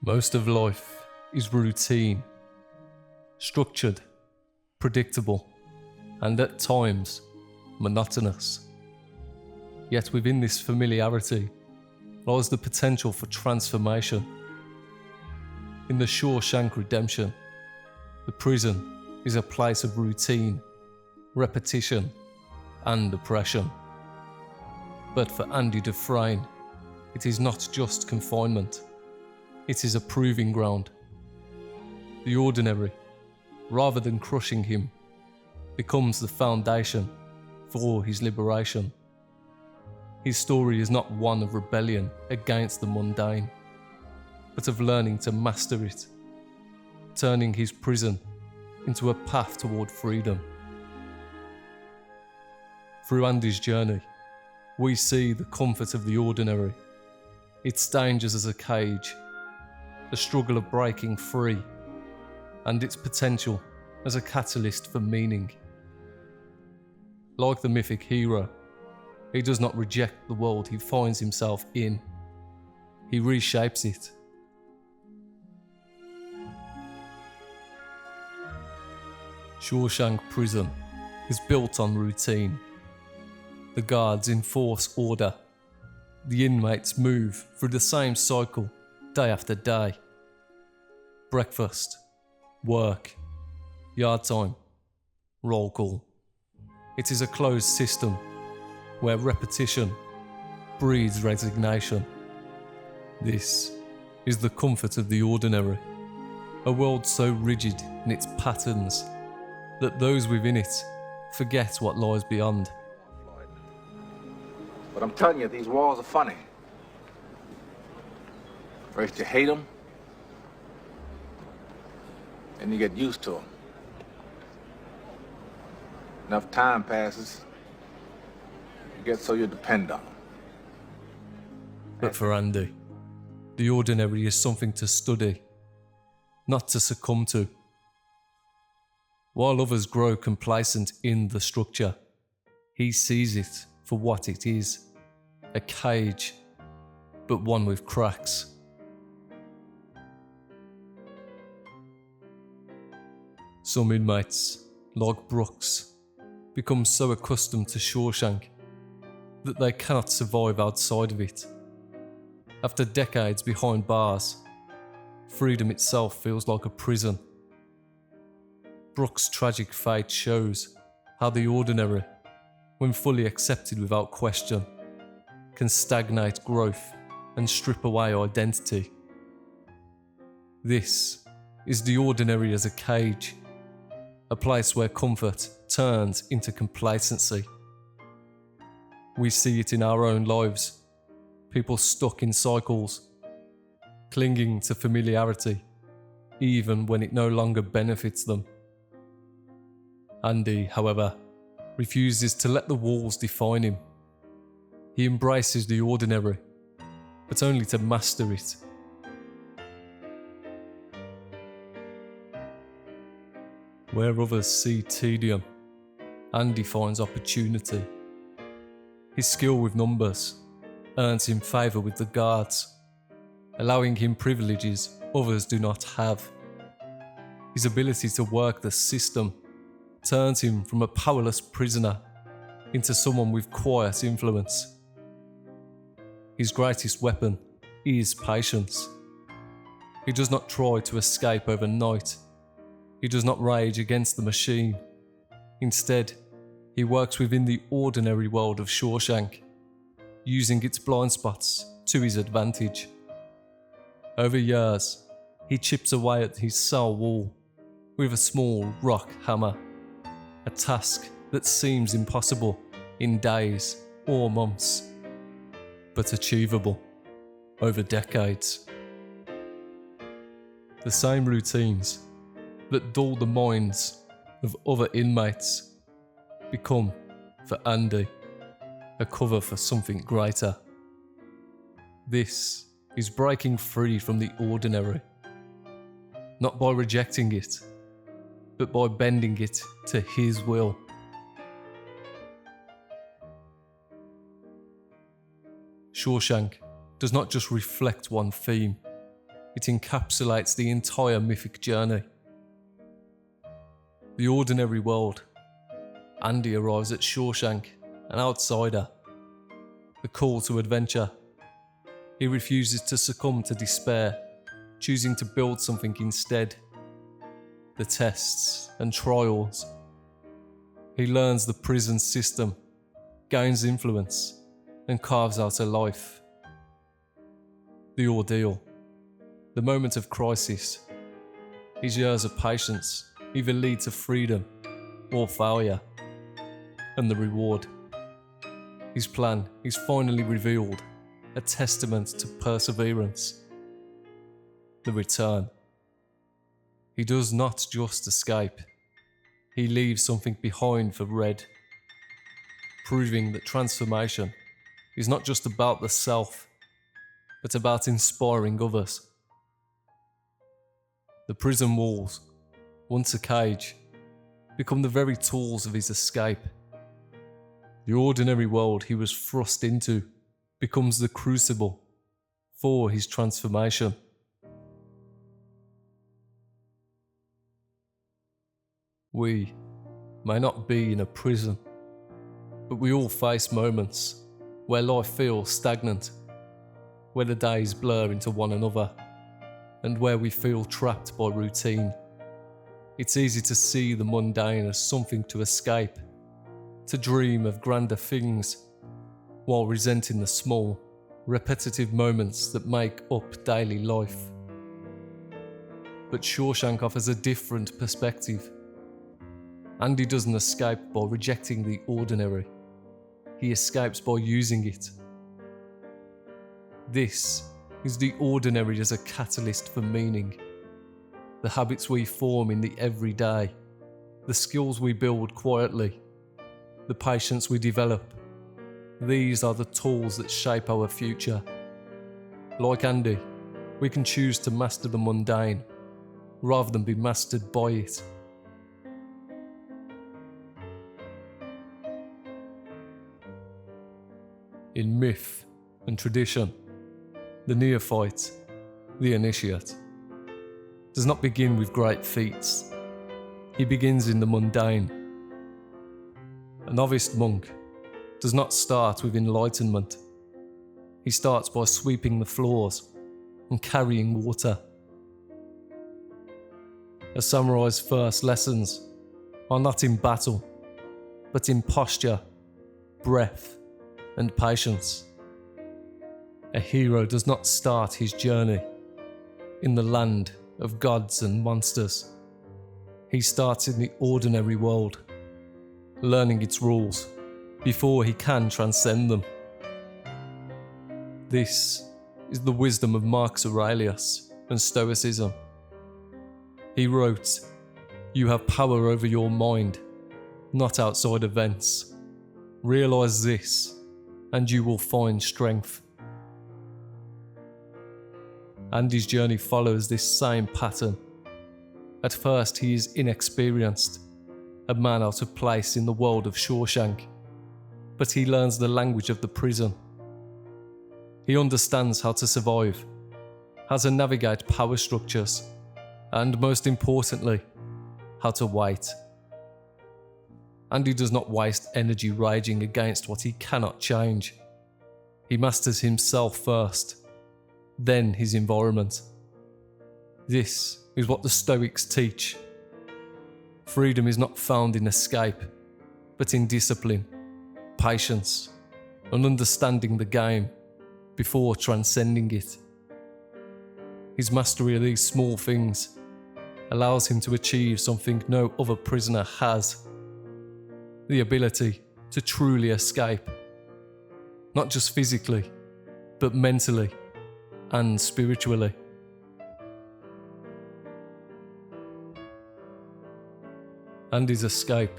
Most of life is routine, structured, predictable, and at times monotonous. Yet within this familiarity lies the potential for transformation. In the Shawshank Redemption, the prison is a place of routine, repetition, and oppression. But for Andy Dufresne, it is not just confinement. It is a proving ground. The ordinary, rather than crushing him, becomes the foundation for his liberation. His story is not one of rebellion against the mundane, but of learning to master it, turning his prison into a path toward freedom. Through Andy's journey, we see the comfort of the ordinary, its dangers as a cage, the struggle of breaking free, and its potential as a catalyst for meaning. Like the mythic hero, he does not reject the world he finds himself in. He reshapes it. Shawshank Prison is built on routine. The guards enforce order. The inmates move through the same cycle day after day. Breakfast, work, yard time, roll call. It is a closed system where repetition breeds resignation. This is the comfort of the ordinary, a world so rigid in its patterns that those within it forget what lies beyond. But I'm telling you, these walls are funny. First you hate them, then you get used to them. Enough time passes, you get so you depend on them. But for Andy, the ordinary is something to study, not to succumb to. While others grow complacent in the structure, he sees it for what it is, a cage, but one with cracks. Some inmates, like Brooks, become so accustomed to Shawshank that they cannot survive outside of it. After decades behind bars, freedom itself feels like a prison. Brooks' tragic fate shows how the ordinary, when fully accepted without question, can stagnate growth and strip away identity. This is the ordinary as a cage, a place where comfort turns into complacency. We see it in our own lives, people stuck in cycles, clinging to familiarity, even when it no longer benefits them. Andy, however, refuses to let the walls define him. He embraces the ordinary, but only to master it. Where others see tedium, Andy finds opportunity. His skill with numbers earns him favour with the guards, allowing him privileges others do not have. His ability to work the system turns him from a powerless prisoner into someone with quiet influence. His greatest weapon is patience. He does not try to escape overnight. He does not rage against the machine. Instead, he works within the ordinary world of Shawshank, using its blind spots to his advantage. Over years, he chips away at his cell wall with a small rock hammer, a task that seems impossible in days or months, but achievable over decades. The same routines that dull the minds of other inmates become, for Andy, a cover for something greater. This is breaking free from the ordinary, not by rejecting it, but by bending it to his will. Shawshank does not just reflect one theme, It encapsulates the entire mythic journey. The ordinary world. Andy arrives at Shawshank, an outsider. The call to adventure. He refuses to succumb to despair, choosing to build something instead. The tests and trials. He learns the prison system, gains influence, and carves out a life. The ordeal. The moment of crisis. His years of patience either lead to freedom or failure. And the reward. His plan is finally revealed, a testament to perseverance. The return. He does not just escape. He leaves something behind for Red, proving that transformation is not just about the self, but about inspiring others. The prison walls, once a cage, become the very tools of his escape. The ordinary world he was thrust into becomes the crucible for his transformation. We may not be in a prison, but we all face moments where life feels stagnant, where the days blur into one another, and where we feel trapped by routine. It's easy to see the mundane as something to escape, to dream of grander things, while resenting the small, repetitive moments that make up daily life. But Shawshank offers a different perspective. Andy doesn't escape by rejecting the ordinary. He escapes by using it. This is the ordinary as a catalyst for meaning. The habits we form in the everyday, the skills we build quietly, the patience we develop. These are the tools that shape our future. Like Andy, we can choose to master the mundane, rather than be mastered by it. In myth and tradition, the neophyte, the initiate, does not begin with great feats. He begins in the mundane. A novice monk does not start with enlightenment. He starts by sweeping the floors and carrying water. A samurai's first lessons are not in battle, but in posture, breath, and patience. A hero does not start his journey in the land of gods and monsters. He starts in the ordinary world, learning its rules before he can transcend them. This is the wisdom of Marcus Aurelius and Stoicism. He wrote, "You have power over your mind, not outside events. Realize this, and you will find strength." Andy's journey follows this same pattern. At first, he is inexperienced, a man out of place in the world of Shawshank, but he learns the language of the prison. He understands how to survive, how to navigate power structures, and most importantly, how to wait. Andy does not waste energy raging against what he cannot change. He masters himself first, then his environment. This is what the Stoics teach. Freedom is not found in escape, but in discipline, patience, and understanding the game before transcending it. His mastery of these small things allows him to achieve something no other prisoner has: the ability to truly escape, not just physically, but mentally and spiritually. Andy's escape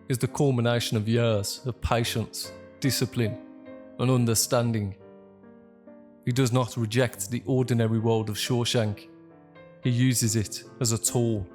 is the culmination of years of patience, discipline, and understanding. He does not reject the ordinary world of Shawshank. He uses it as a tool.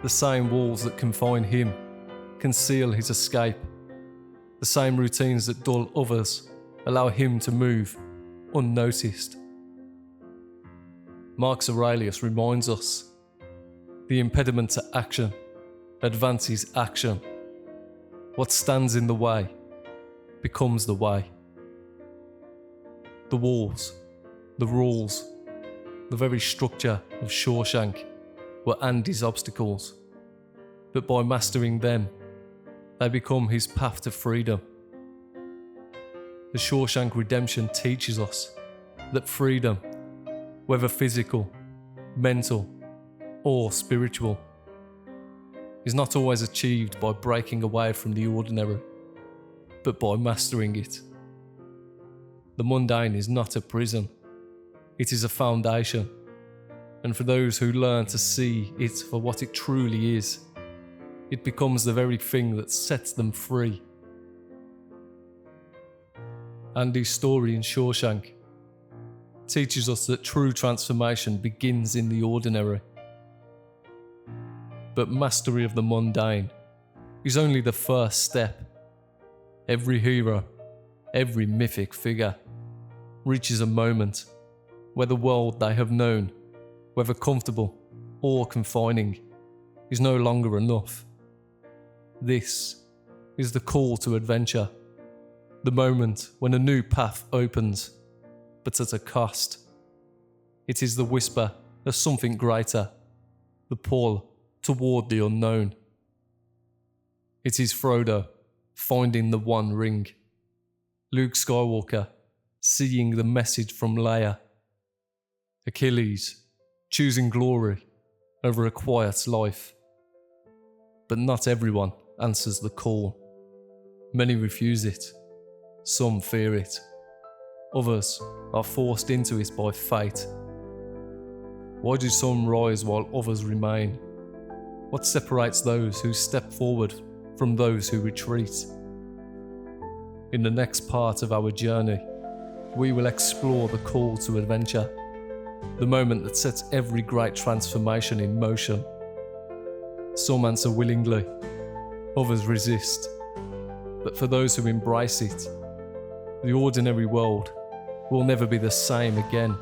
The same walls that confine him conceal his escape. The same routines that dull others allow him to move unnoticed. Marcus Aurelius reminds us, the impediment to action advances action. What stands in the way becomes the way. The walls, the rules, the very structure of Shawshank were Andy's obstacles, but by mastering them, they become his path to freedom. The Shawshank Redemption teaches us that freedom, whether physical, mental, or spiritual, is not always achieved by breaking away from the ordinary, but by mastering it. The mundane is not a prison, it is a foundation, and for those who learn to see it for what it truly is, it becomes the very thing that sets them free. Andy's story in Shawshank teaches us that true transformation begins in the ordinary. But mastery of the mundane is only the first step. Every hero, every mythic figure, reaches a moment where the world they have known, whether comfortable or confining, is no longer enough. This is the call to adventure, the moment when a new path opens, but at a cost. It is the whisper of something greater, the pull toward the unknown. It is Frodo finding the One Ring, Luke Skywalker seeing the message from Leia, Achilles choosing glory over a quiet life. But not everyone answers the call. Many refuse it, some fear it, others are forced into it by fate. Why do some rise while others remain? What separates those who step forward from those who retreat? In the next part of our journey, we will explore the call to adventure, the moment that sets every great transformation in motion. Some answer willingly, others resist, but for those who embrace it, the ordinary world will never be the same again.